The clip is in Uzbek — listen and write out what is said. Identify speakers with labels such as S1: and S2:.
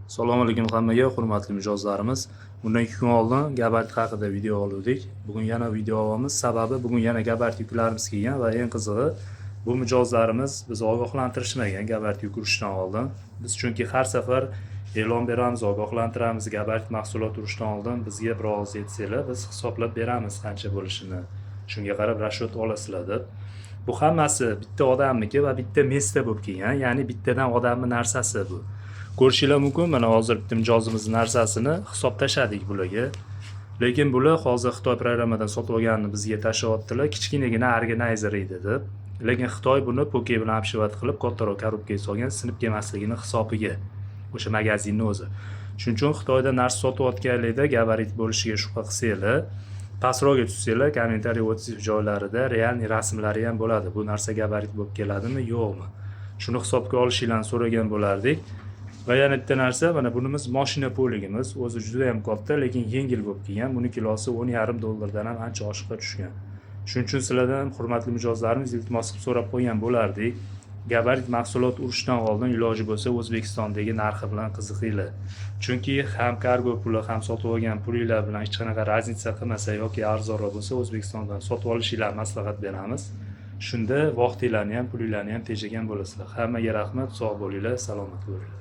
S1: Assalomu alaykum hammaga, hurmatli mijozlarimiz. Bundan 2 kun oldin gabarit haqida video oldik. Bugun yana video olamiz. Sababi bugun yana gabarit yuklarimiz kelgan va eng qizig'i bu mijozlarimiz biz ogohlantirishmagan gabarit yuk urishdan oldin. Biz chunki har safar e'lon beramiz, ogohlantiramiz gabarit mahsulot urishdan oldin bizga bir og'iz aytsanglar, biz hisoblab beramiz qancha bo'lishini. Shunga qarab rashat olasizlar deb. Bu hammasi bitta odamniki va bitta mesda bo'lib kelgan, ya'ni bittadan odamning narsasi bu. Ko'rishinglar mumkin, mana hozir bitta mijozimizning narsasini hisob tashladik bularga. Lekin bular hozir Xitoy programmadan sotib olganini bizga tashlayaptilar, kichkinagina organizer edi deb. Lekin Xitoy buni poke bilan обшивать qilib kattaroq korobkaga solgan, sinib kelmasligini hisobiga. O'sha magazinning o'zi. Shuning uchun Xitoyda narsa sotayotganlarda gabarit bo'lishiga shubha qilsanglar, pastroqga tushsanglar, kommentariy o'tib joylarida realniy rasmlari ham bo'ladi. Bu narsa gabarit bo'lib keladimi, yo'qmi? Shuni hisobga olishinglarni so'ragan bo'lardik. Va yana bitta narsa, mana bunimiz mashina poligimiz, o'zi juda ham katta, lekin yengil bo'lib kelgan. Buni kilosi $10,5 dan ham ancha oshiqqa tushgan. Shuning uchun sizlardan hurmatli mijozlarimiz iltimos qilib so'rab qo'ygan bo'lardik. Gabarit mahsulot urishdan oldin iloji bo'lsa O'zbekistondagi narxi bilan qiziqinglar. Chunki ham kargo puli, ham sotib olgan pulinglar bilan hech qanaqa raznica qilmasa yoki arzonroq bo'lsa O'zbekistondan sotib olishinglarni maslahat beramiz. Shunda vaqtinglarni ham, pulinglarni ham tejagan bo'lasizlar. Hammaga rahmat, sog' bo'linglar, salomat bo'linglar.